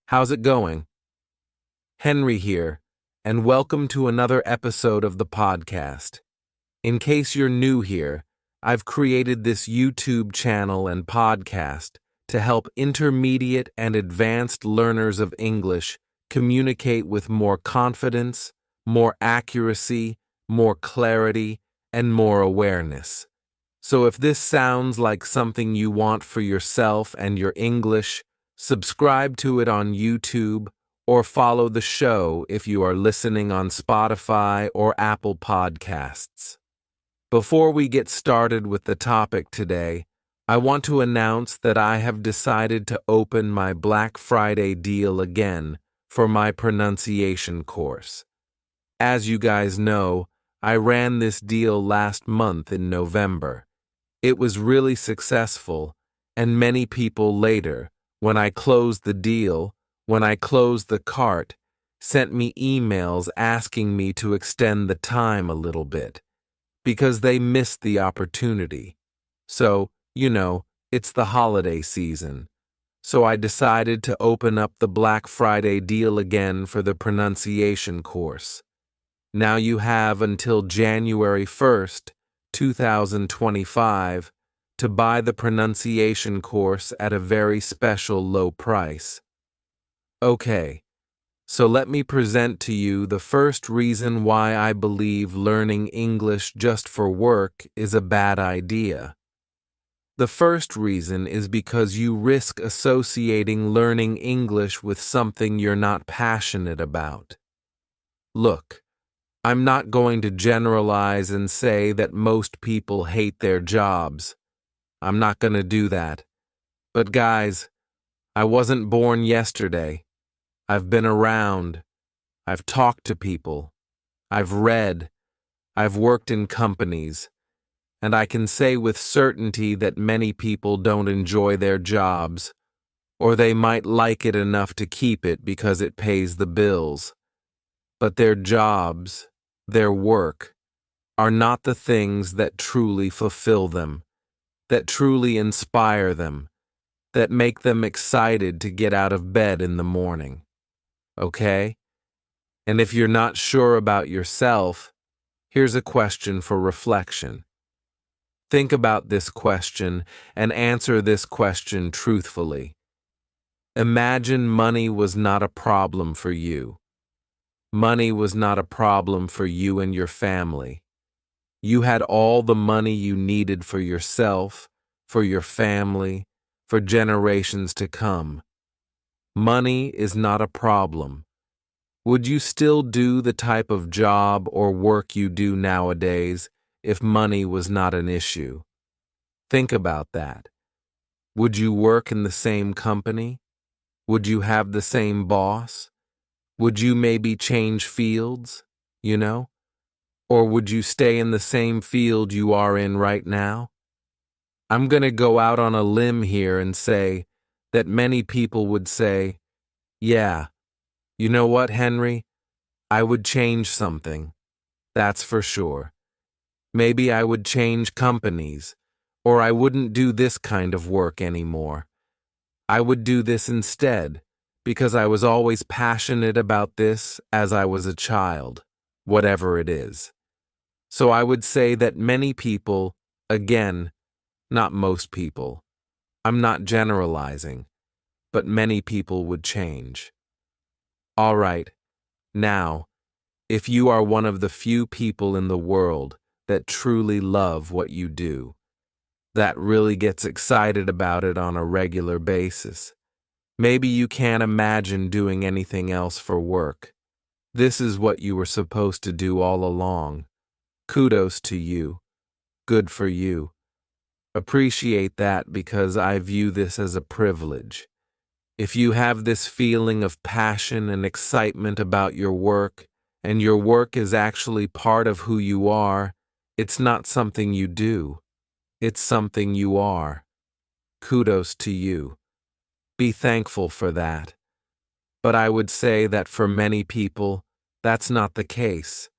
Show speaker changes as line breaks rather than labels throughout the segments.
How's it going? Henry here, and welcome to another episode of the podcast. In case you're new here, I've created this YouTube channel and podcast to help intermediate and advanced learners of English communicate with more confidence, more accuracy, more clarity, and more awareness. So if this sounds like something you want for yourself and your English, subscribe to it on YouTube or follow the show if you are listening on Spotify or Apple Podcasts. Before we get started with the topic today, I want to announce that I have decided to open my Black Friday deal again for my pronunciation course. As you guys know, I ran this deal last month in November. It was really successful, and many people later, when I closed the deal, when I closed the cart, sent me emails asking me to extend the time a little bit, because they missed the opportunity. So, it's the holiday season. So I decided to open up the Black Friday deal again for the pronunciation course. Now you have until January 1st, 2025, to buy the pronunciation course at a very special low price. Okay, so let me present to you the first reason why I believe learning English just for work is a bad idea. The first reason is because you risk associating learning English with something you're not passionate about. Look, I'm not going to generalize and say that most people hate their jobs. I'm not going to do that. But guys, I wasn't born yesterday. I've been around. I've talked to people. I've read. I've worked in companies. And I can say with certainty that many people don't enjoy their jobs, or they might like it enough to keep it because it pays the bills. But their jobs, their work, are not the things that truly fulfill them, that truly inspire them, that make them excited to get out of bed in the morning. Okay? And if you're not sure about yourself, here's a question for reflection. Think about this question and answer this question truthfully. Imagine money was not a problem for you. Money was not a problem for you and your family. You had all the money you needed for yourself, for your family, for generations to come. Money is not a problem. Would you still do the type of job or work you do nowadays if money was not an issue? Think about that. Would you work in the same company? Would you have the same boss? Would you maybe change fields, Or would you stay in the same field you are in right now? I'm going to go out on a limb here and say that many people would say, yeah, you know what, Henry? I would change something. That's for sure. Maybe I would change companies, or I wouldn't do this kind of work anymore. I would do this instead, because I was always passionate about this as I was a child, whatever it is. So I would say that many people, again, not most people, I'm not generalizing, but many people would change. All right, now, if you are one of the few people in the world that truly love what you do, that really gets excited about it on a regular basis, maybe you can't imagine doing anything else for work. This is what you were supposed to do all along. Kudos to you. Good for you. Appreciate that because I view this as a privilege. If you have this feeling of passion and excitement about your work, and your work is actually part of who you are, it's not something you do. It's something you are. Kudos to you. Be thankful for that. But I would say that for many people, that's not the case.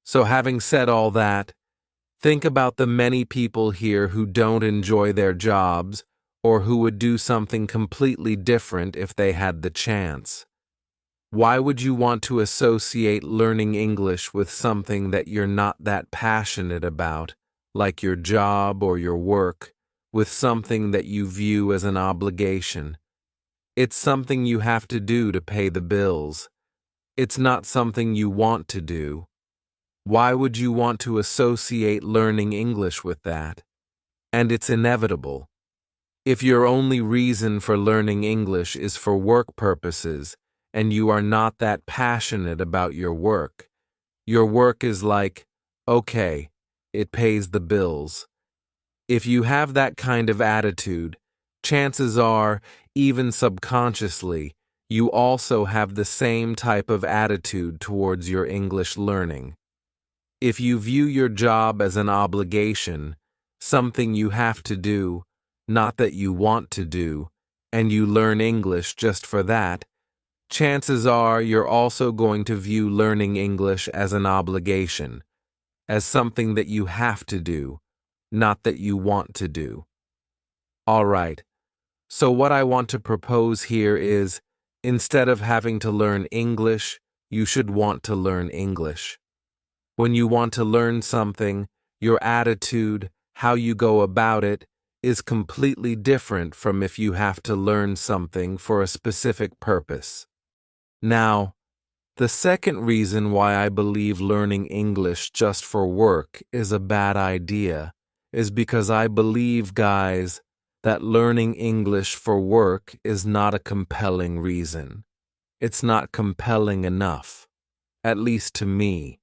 So having said all that, think about the many people here who don't enjoy their jobs or who would do something completely different if they had the chance. Why would you want to associate learning English with something that you're not that passionate about, like your job or your work, with something that you view as an obligation? It's something you have to do to pay the bills. It's not something you want to do. Why would you want to associate learning English with that? And it's inevitable. If your only reason for learning English is for work purposes, and you are not that passionate about your work is like, okay, it pays the bills. If you have that kind of attitude, chances are, even subconsciously, you also have the same type of attitude towards your English learning. If you view your job as an obligation, something you have to do, not that you want to do, and you learn English just for that, chances are you're also going to view learning English as an obligation, as something that you have to do, not that you want to do. All right, so what I want to propose here is, instead of having to learn English, you should want to learn English. When you want to learn something, your attitude, how you go about it, is completely different from if you have to learn something for a specific purpose. Now, the second reason why I believe learning English just for work is a bad idea is because I believe, guys, that learning English for work is not a compelling reason. It's not compelling enough, at least to me.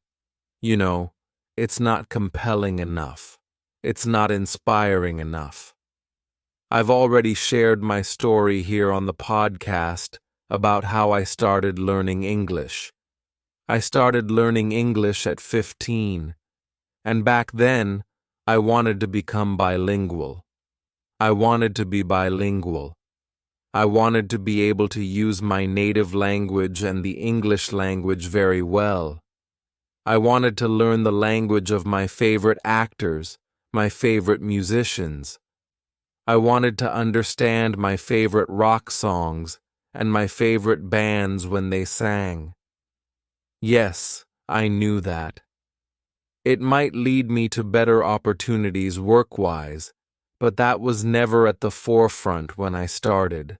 You know, it's not compelling enough. It's not inspiring enough. I've already shared my story here on the podcast about how I started learning English. I started learning English at 15, and back then, I wanted to become bilingual. I wanted to be bilingual. I wanted to be able to use my native language and the English language very well. I wanted to learn the language of my favorite actors, my favorite musicians. I wanted to understand my favorite rock songs and my favorite bands when they sang. Yes, I knew that. It might lead me to better opportunities work-wise, but that was never at the forefront when I started.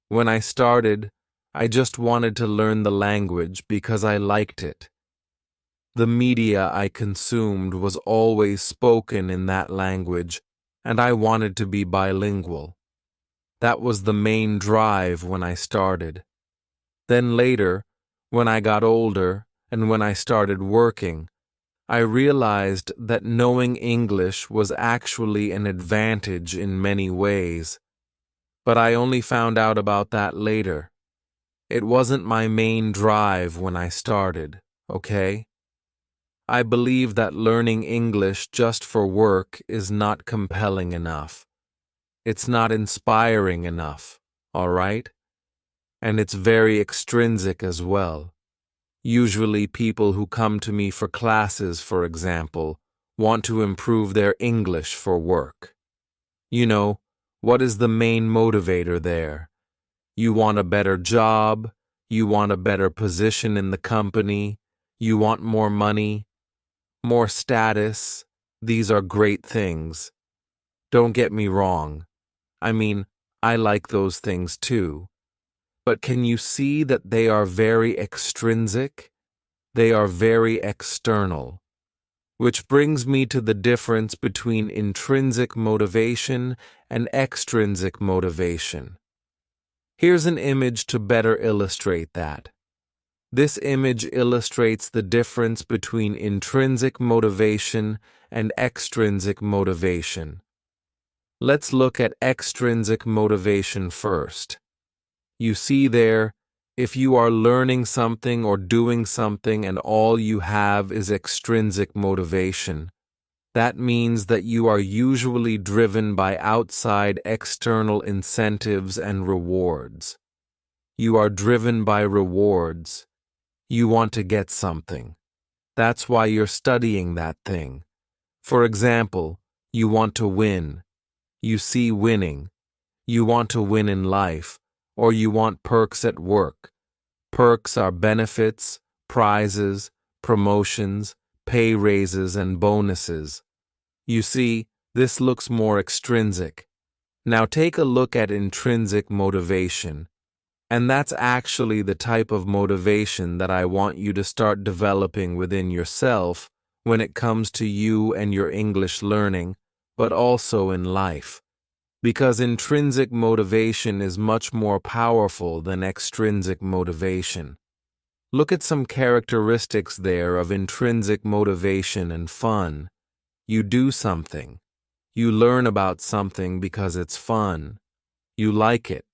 When I started, I just wanted to learn the language because I liked it. The media I consumed was always spoken in that language, and I wanted to be bilingual. That was the main drive when I started. Then later, when I got older and when I started working, I realized that knowing English was actually an advantage in many ways. But I only found out about that later. It wasn't my main drive when I started, okay? I believe that learning English just for work is not compelling enough. It's not inspiring enough, all right? And it's very extrinsic as well. Usually people who come to me for classes, for example, want to improve their English for work. You know, what is the main motivator there? You want a better job, you want a better position in the company, you want more money, more status. These are great things. Don't get me wrong. I mean, I like those things too. But can you see that they are very extrinsic? They are very external. Which brings me to the difference between intrinsic motivation and extrinsic motivation. Here's an image to better illustrate that. This image illustrates the difference between intrinsic motivation and extrinsic motivation. Let's look at extrinsic motivation first. You see there, if you are learning something or doing something and all you have is extrinsic motivation, that means that you are usually driven by outside external incentives and rewards. You are driven by rewards. You want to get something. That's why you're studying that thing. For example, you want to win. You see winning, You want to win in life, or you want perks at work. Perks are benefits, prizes, promotions, pay raises, and bonuses. You see, this looks more extrinsic. Now take a look at intrinsic motivation. And that's actually the type of motivation that I want you to start developing within yourself when it comes to you and your English learning, but also in life. Because intrinsic motivation is much more powerful than extrinsic motivation. Look at some characteristics there of intrinsic motivation and fun. You do something. You learn about something because it's fun. You like it.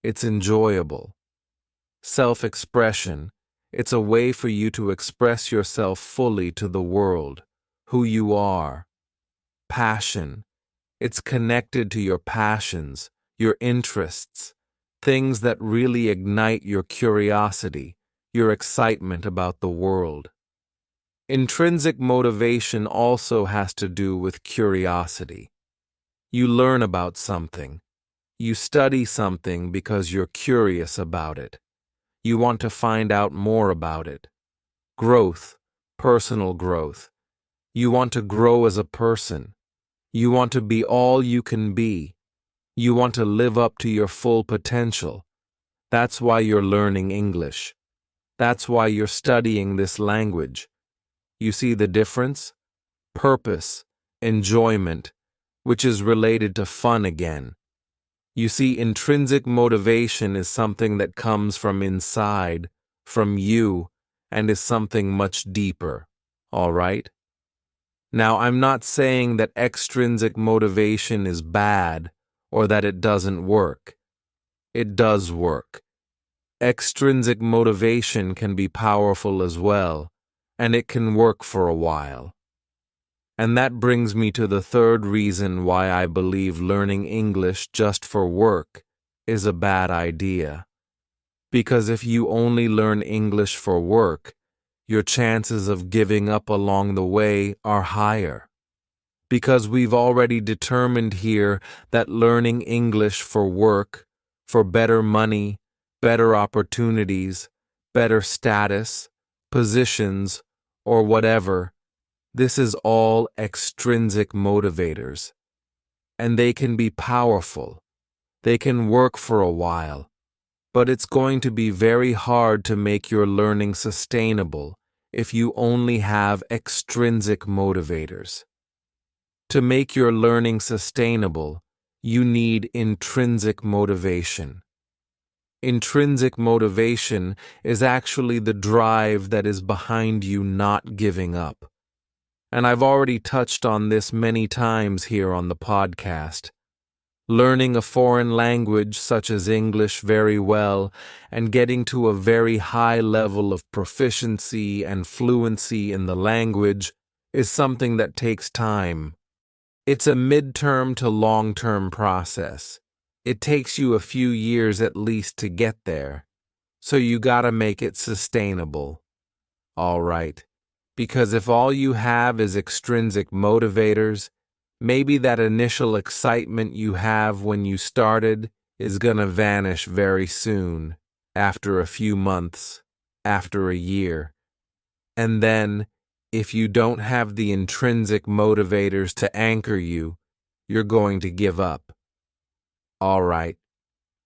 It's enjoyable. Self-expression. It's a way for you to express yourself fully to the world, who you are. Passion. It's connected to your passions, your interests, things that really ignite your curiosity, your excitement about the world. Intrinsic motivation also has to do with curiosity. You learn about something. You study something because you're curious about it. You want to find out more about it. Growth, personal growth. You want to grow as a person. You want to be all you can be. You want to live up to your full potential. That's why you're learning English. That's why you're studying this language. You see the difference? Purpose, enjoyment, which is related to fun again. You see, intrinsic motivation is something that comes from inside, from you, and is something much deeper, all right? Now, I'm not saying that extrinsic motivation is bad or that it doesn't work. It does work. Extrinsic motivation can be powerful as well, and it can work for a while. And that brings me to the third reason why I believe learning English just for work is a bad idea. Because if you only learn English for work, your chances of giving up along the way are higher. Because we've already determined here that learning English for work, for better money, better opportunities, better status, positions, or whatever, this is all extrinsic motivators. And they can be powerful. They can work for a while. But it's going to be very hard to make your learning sustainable if you only have extrinsic motivators. To make your learning sustainable, you need intrinsic motivation. Intrinsic motivation is actually the drive that is behind you not giving up. And I've already touched on this many times here on the podcast. Learning a foreign language such as English very well and getting to a very high level of proficiency and fluency in the language is something that takes time. It's a midterm to long-term process. It takes you a few years at least to get there, so you gotta make it sustainable. All right, because if all you have is extrinsic motivators, maybe that initial excitement you have when you started is gonna vanish very soon, after a few months, after a year. And then, if you don't have the intrinsic motivators to anchor you, you're going to give up. All right,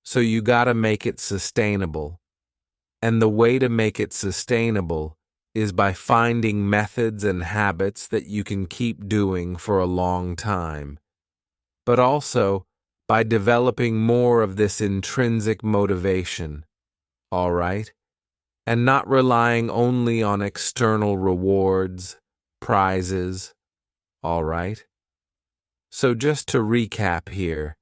so you gotta make it sustainable. And the way to make it sustainable is by finding methods and habits that you can keep doing for a long time, but also by developing more of this intrinsic motivation, all right? And not relying only on external rewards, prizes, all right? So just to recap here,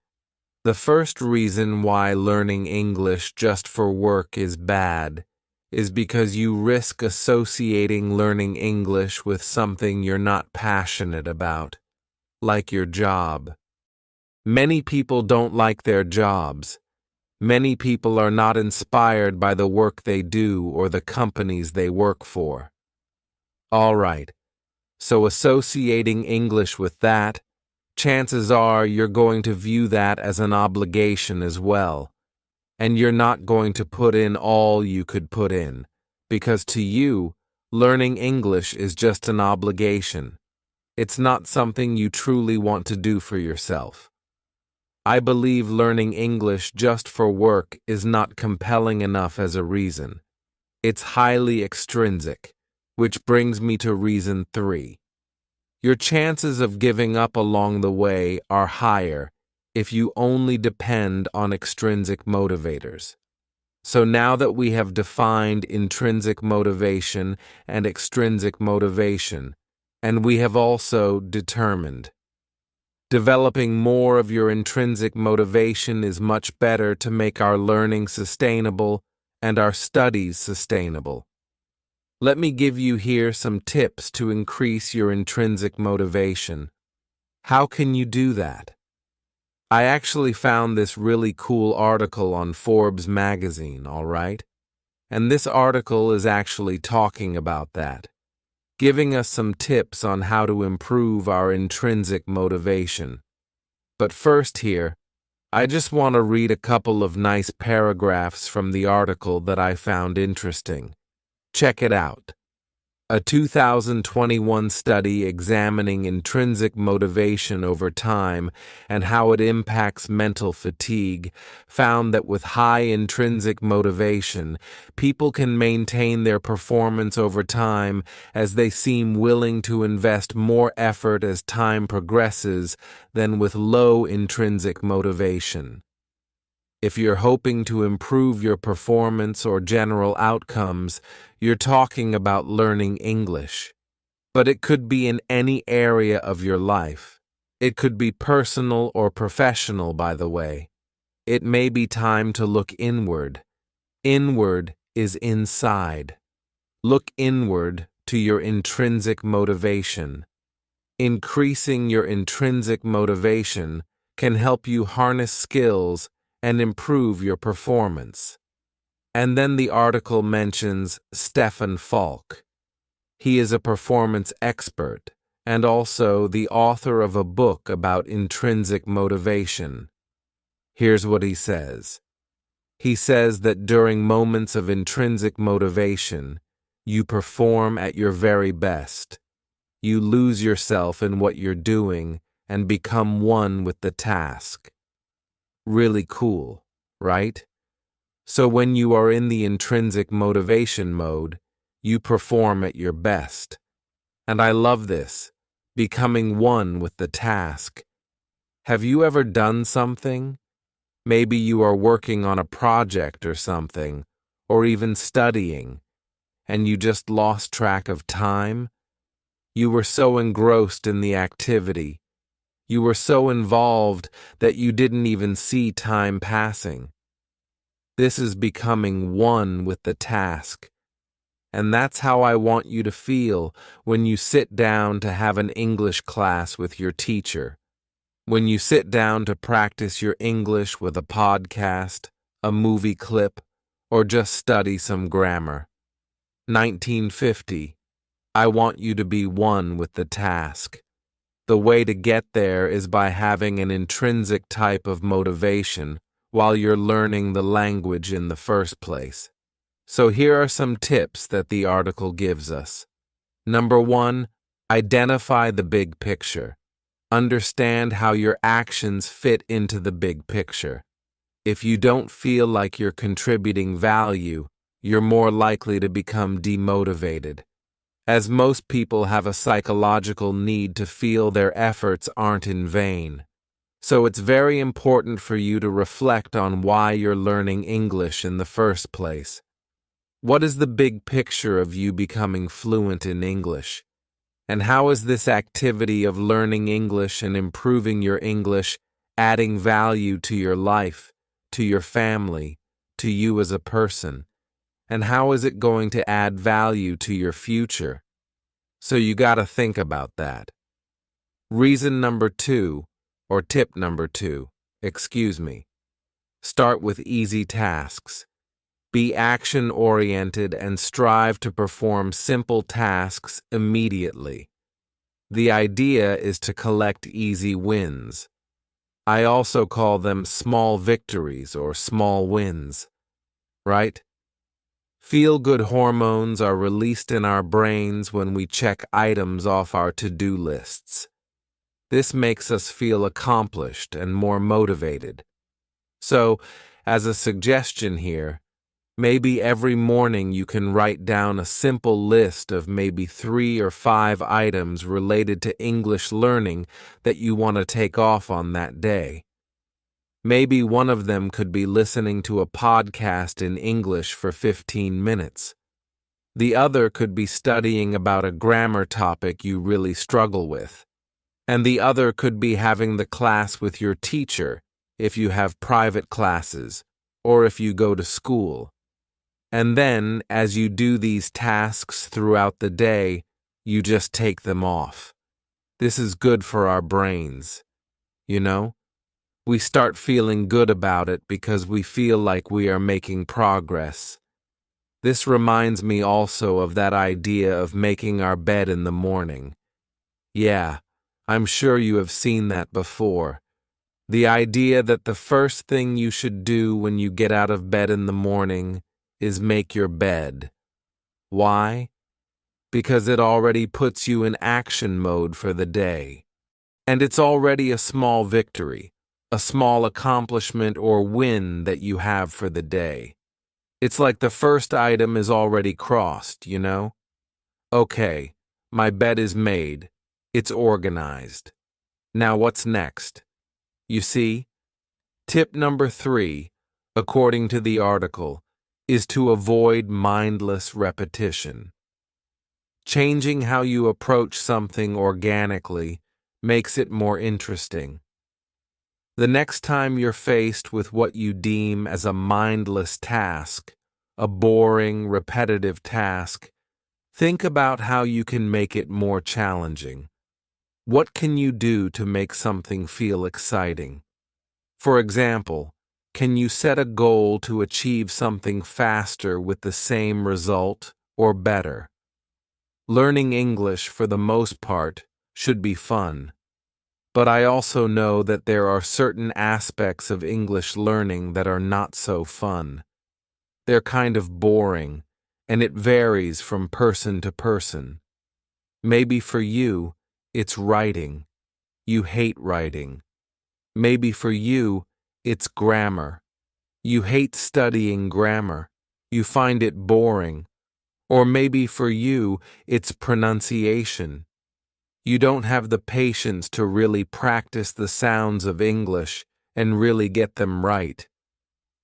the first reason why learning English just for work is bad is because you risk associating learning English with something you're not passionate about, like your job. Many people don't like their jobs. Many people are not inspired by the work they do or the companies they work for. All right, so associating English with that, chances are you're going to view that as an obligation as well, and you're not going to put in all you could put in, because to you, learning English is just an obligation. It's not something you truly want to do for yourself. I believe learning English just for work is not compelling enough as a reason. It's highly extrinsic, which brings me to reason 3. Your chances of giving up along the way are higher if you only depend on extrinsic motivators. So now that we have defined intrinsic motivation and extrinsic motivation, and we have also determined developing more of your intrinsic motivation is much better to make our learning sustainable and our studies sustainable. Let me give you here some tips to increase your intrinsic motivation. How can you do that? I actually found this really cool article on Forbes magazine, all right? And this article is actually talking about that, giving us some tips on how to improve our intrinsic motivation. But first here, I just want to read a couple of nice paragraphs from the article that I found interesting. Check it out. A 2021 study examining intrinsic motivation over time and how it impacts mental fatigue found that with high intrinsic motivation, people can maintain their performance over time as they seem willing to invest more effort as time progresses than with low intrinsic motivation. If you're hoping to improve your performance or general outcomes, you're talking about learning English. But it could be in any area of your life. It could be personal or professional, by the way. It may be time to look inward. Inward is inside. Look inward to your intrinsic motivation. Increasing your intrinsic motivation can help you harness skills and improve your performance. And then the article mentions Stefan Falk. He is a performance expert and also the author of a book about intrinsic motivation. Here's what he says. He says that during moments of intrinsic motivation, you perform at your very best. You lose yourself in what you're doing and become one with the task. Really cool, right? So when you are in the intrinsic motivation mode, you perform at your best. And I love this, becoming one with the task. Have you ever done something? Maybe you are working on a project or something, or even studying, and you just lost track of time? You were so engrossed in the activity. You were so involved that you didn't even see time passing. This is becoming one with the task. And that's how I want you to feel when you sit down to have an English class with your teacher. When you sit down to practice your English with a podcast, a movie clip, or just study some grammar. 1950. I want you to be one with the task. The way to get there is by having an intrinsic type of motivation while you're learning the language in the first place. So here are some tips that the article gives us. Number 1, identify the big picture. Understand how your actions fit into the big picture. If you don't feel like you're contributing value, you're more likely to become demotivated, as most people have a psychological need to feel their efforts aren't in vain. So it's very important for you to reflect on why you're learning English in the first place. What is the big picture of you becoming fluent in English? And how is this activity of learning English and improving your English adding value to your life, to your family, to you as a person? And how is it going to add value to your future? So you got to think about that. Reason number 2, or tip number 2, Start with easy tasks. Be action-oriented and strive to perform simple tasks immediately. The idea is to collect easy wins. I also call them small victories or small wins, right? Feel-good hormones are released in our brains when we check items off our to-do lists. This makes us feel accomplished and more motivated. So, as a suggestion here, maybe every morning you can write down a simple list of maybe 3 or 5 items related to English learning that you want to take off on that day. Maybe one of them could be listening to a podcast in English for 15 minutes. The other could be studying about a grammar topic you really struggle with. And the other could be having the class with your teacher if you have private classes or if you go to school. And then, as you do these tasks throughout the day, you just take them off. This is good for our brains, you know? We start feeling good about it because we feel like we are making progress. This reminds me also of that idea of making our bed in the morning. Yeah, I'm sure you have seen that before. The idea that the first thing you should do when you get out of bed in the morning is make your bed. Why? Because it already puts you in action mode for the day. And it's already a small victory, a small accomplishment or win that you have for the day. It's like the first item is already crossed, you know? Okay, my bed is made. It's organized. Now what's next? You see? Tip number 3, according to the article, is to avoid mindless repetition. Changing how you approach something organically makes it more interesting. The next time you're faced with what you deem as a mindless task, a boring, repetitive task, think about how you can make it more challenging. What can you do to make something feel exciting? For example, can you set a goal to achieve something faster with the same result or better? Learning English, for the most part, should be fun. But I also know that there are certain aspects of English learning that are not so fun. They're kind of boring, and it varies from person to person. Maybe for you, it's writing. You hate writing. Maybe for you, it's grammar. You hate studying grammar. You find it boring. Or maybe for you, it's pronunciation. You don't have the patience to really practice the sounds of English and really get them right.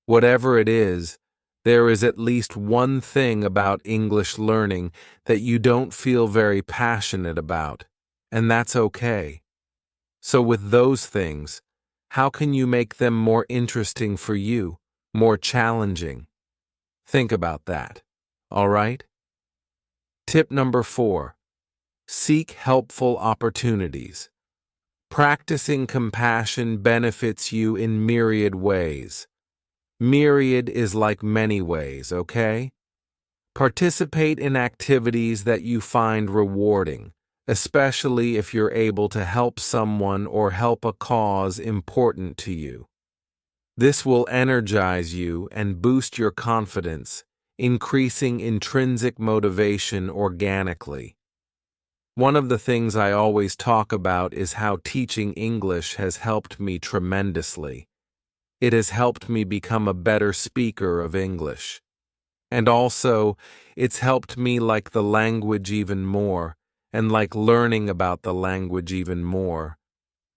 Whatever it is, there is at least one thing about English learning that you don't feel very passionate about, and that's okay. So with those things, how can you make them more interesting for you, more challenging? Think about that, all right? Tip number 4. Seek helpful opportunities. Practicing compassion benefits you in myriad ways. Myriad is like many ways, okay? Participate in activities that you find rewarding, especially if you're able to help someone or help a cause important to you. This will energize you and boost your confidence, increasing intrinsic motivation organically. One of the things I always talk about is how teaching English has helped me tremendously. It has helped me become a better speaker of English. And also, it's helped me like the language even more, and like learning about the language even more.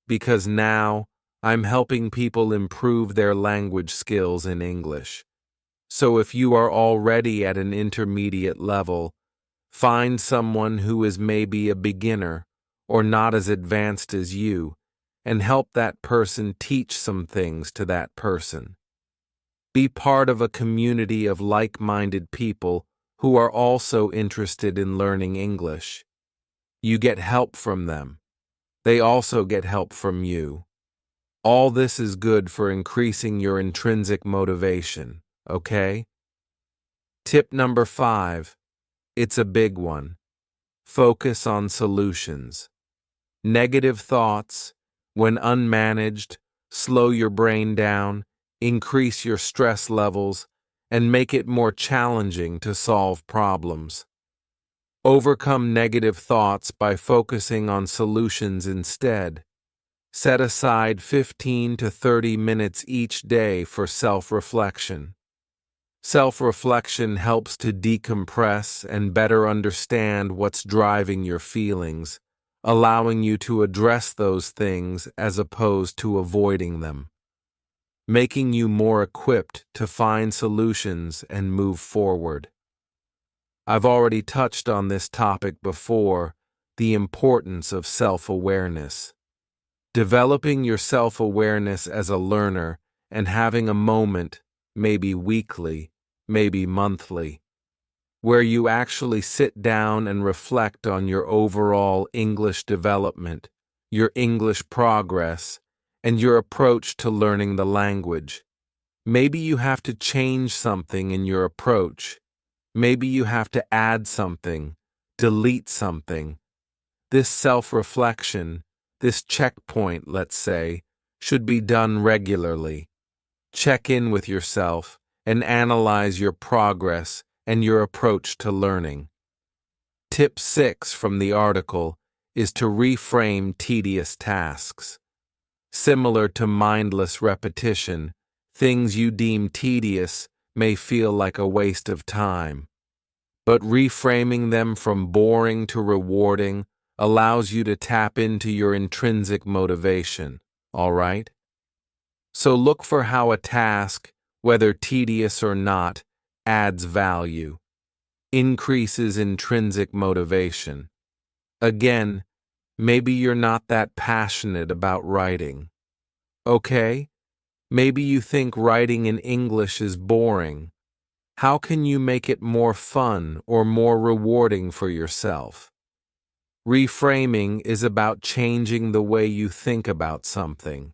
Because now, I'm helping people improve their language skills in English. So if you are already at an intermediate level, find someone who is maybe a beginner or not as advanced as you, and help that person teach some things to that person. Be part of a community of like-minded people who are also interested in learning English. You get help from them. They also get help from you. All this is good for increasing your intrinsic motivation, okay? Tip number 5. It's a big one. Focus on solutions. Negative thoughts, when unmanaged, slow your brain down, increase your stress levels, and make it more challenging to solve problems. Overcome negative thoughts by focusing on solutions instead. Set aside 15 to 30 minutes each day for self-reflection. Self-reflection helps to decompress and better understand what's driving your feelings, allowing you to address those things as opposed to avoiding them, making you more equipped to find solutions and move forward. I've already touched on this topic before, the importance of self-awareness. Developing your self-awareness as a learner and having a moment, maybe weekly, maybe monthly, where you actually sit down and reflect on your overall English development, your English progress, and your approach to learning the language. Maybe you have to change something in your approach. Maybe you have to add something, delete something. This self-reflection, this checkpoint, let's say, should be done regularly. Check in with yourself and analyze your progress and your approach to learning. Tip 6 from the article is to reframe tedious tasks. Similar to mindless repetition, things you deem tedious may feel like a waste of time. But reframing them from boring to rewarding allows you to tap into your intrinsic motivation, all right? So look for how a task, whether tedious or not, adds value, increases intrinsic motivation. Again, maybe you're not that passionate about writing. Okay? Maybe you think writing in English is boring. How can you make it more fun or more rewarding for yourself? Reframing is about changing the way you think about something.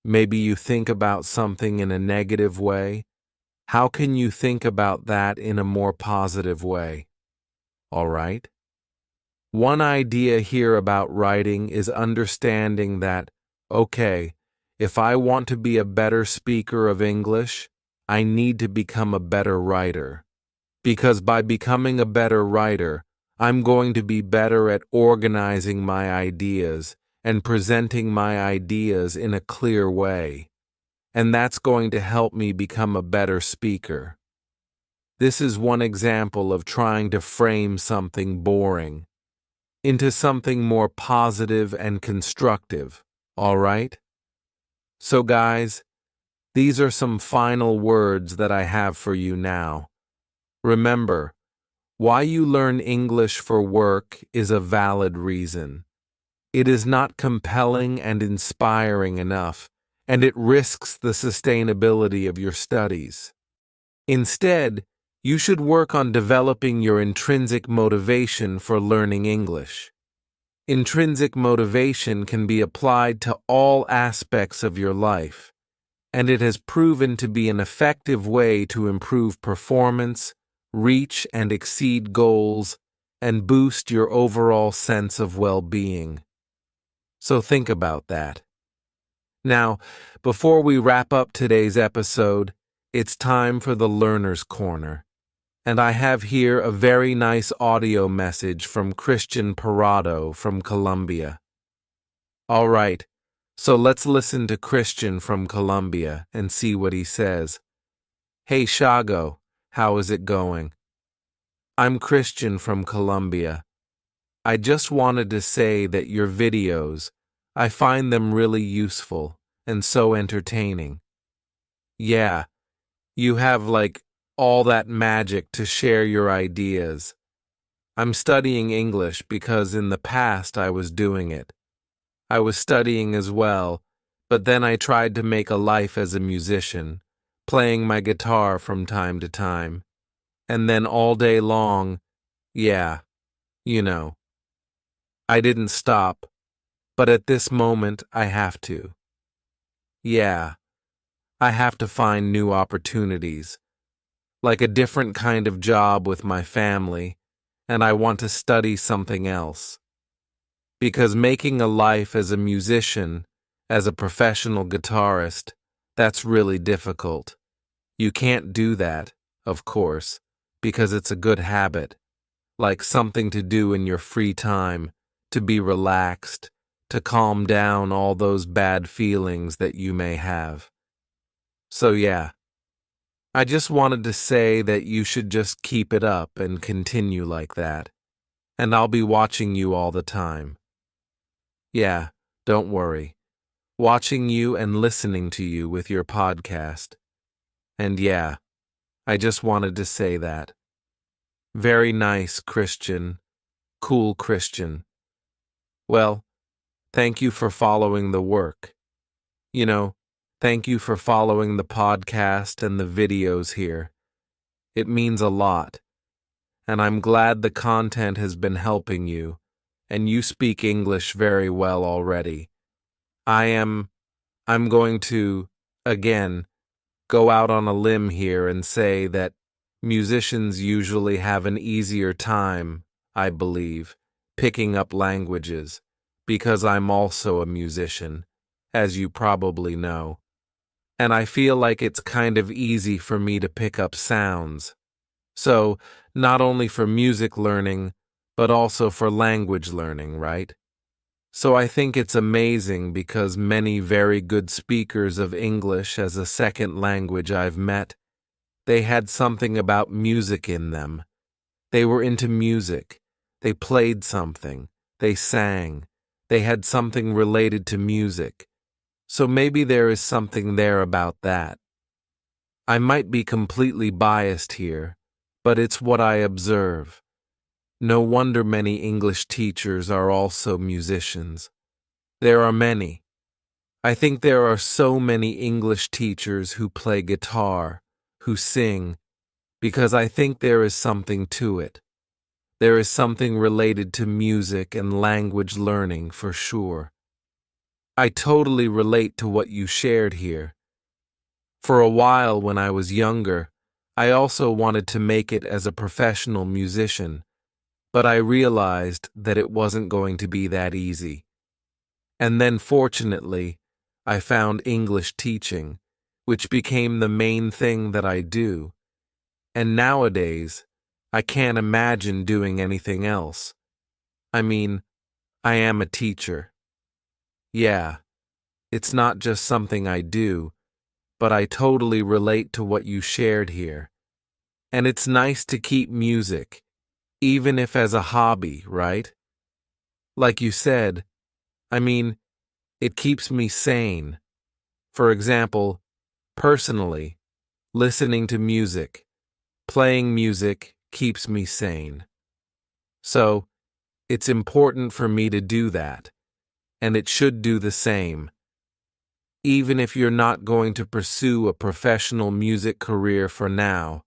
Maybe you think about something in a negative way. How can you think about that in a more positive way? All right? One idea here about writing is understanding that, okay, if I want to be a better speaker of English, I need to become a better writer. Because by becoming a better writer, I'm going to be better at organizing my ideas and presenting my ideas in a clear way. And that's going to help me become a better speaker. This is one example of trying to frame something boring into something more positive and constructive, all right? So guys, these are some final words that I have for you now. Remember, why you learn English for work is a valid reason. It is not compelling and inspiring enough, and it risks the sustainability of your studies. Instead, you should work on developing your intrinsic motivation for learning English. Intrinsic motivation can be applied to all aspects of your life, and it has proven to be an effective way to improve performance, reach and exceed goals, and boost your overall sense of well-being. So think about that. Now, before we wrap up today's episode, it's time for the Learner's Corner. And I have here a very nice audio message from Christian Parado from Colombia. All right, so let's listen to Christian from Colombia and see what he says. Hey Shago, how is it going? I'm Christian from Colombia. I just wanted to say that your videos, I find them really useful and so entertaining. Yeah, you have like all that magic to share your ideas. I'm studying English because in the past I was doing it. I was studying as well, but then I tried to make a life as a musician, playing my guitar from time to time. And then all day long, yeah, you know. I didn't stop, but at this moment I have to. Yeah, I have to find new opportunities, like a different kind of job with my family, and I want to study something else. Because making a life as a musician, as a professional guitarist, that's really difficult. You can't do that, of course, because it's a good habit, like something to do in your free time, to be relaxed, to calm down all those bad feelings that you may have. So yeah, I just wanted to say that you should just keep it up and continue like that, and I'll be watching you all the time. Yeah, don't worry. Watching you and listening to you with your podcast. And yeah, I just wanted to say that. Very nice, Christian. Cool, Christian. Well, thank you for following the work. You know, thank you for following the podcast and the videos here. It means a lot. And I'm glad the content has been helping you, and you speak English very well already. I'm going to, again, go out on a limb here and say that musicians usually have an easier time, I believe, picking up languages, because I'm also a musician, as you probably know. And I feel like it's kind of easy for me to pick up sounds. So, not only for music learning, but also for language learning, right? So I think it's amazing because many very good speakers of English as a second language I've met, they had something about music in them. They were into music. They played something. They sang. They had something related to music. So maybe there is something there about that. I might be completely biased here, but it's what I observe. No wonder many English teachers are also musicians. There are many. I think there are so many English teachers who play guitar, who sing, because I think there is something to it. There is something related to music and language learning for sure. I totally relate to what you shared here. For a while when I was younger, I also wanted to make it as a professional musician, but I realized that it wasn't going to be that easy. And then fortunately, I found English teaching, which became the main thing that I do. And nowadays, I can't imagine doing anything else. I mean, I am a teacher. Yeah, it's not just something I do, but I totally relate to what you shared here. And it's nice to keep music, even if as a hobby, right? Like you said, I mean, it keeps me sane. For example, personally, listening to music, playing music keeps me sane. So, it's important for me to do that, and it should do the same. Even if you're not going to pursue a professional music career for now.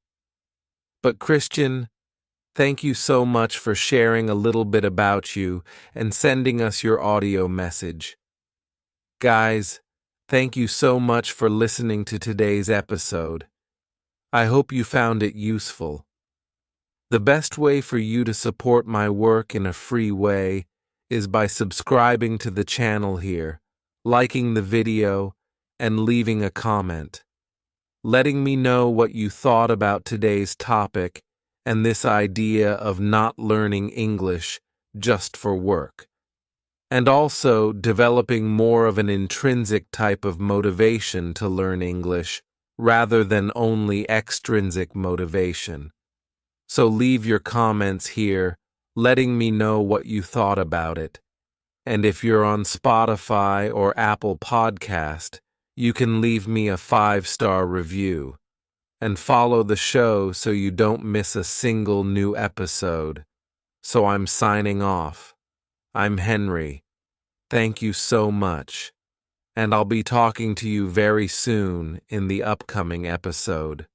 But Christian, thank you so much for sharing a little bit about you and sending us your audio message. Guys, thank you so much for listening to today's episode. I hope you found it useful. The best way for you to support my work in a free way is by subscribing to the channel here, liking the video, and leaving a comment, letting me know what you thought about today's topic and this idea of not learning English just for work, and also developing more of an intrinsic type of motivation to learn English rather than only extrinsic motivation. So leave your comments here, letting me know what you thought about it. And if you're on Spotify or Apple Podcast, you can leave me a 5-star review. And follow the show so you don't miss a single new episode. So I'm signing off. I'm Henry. Thank you so much. And I'll be talking to you very soon in the upcoming episode.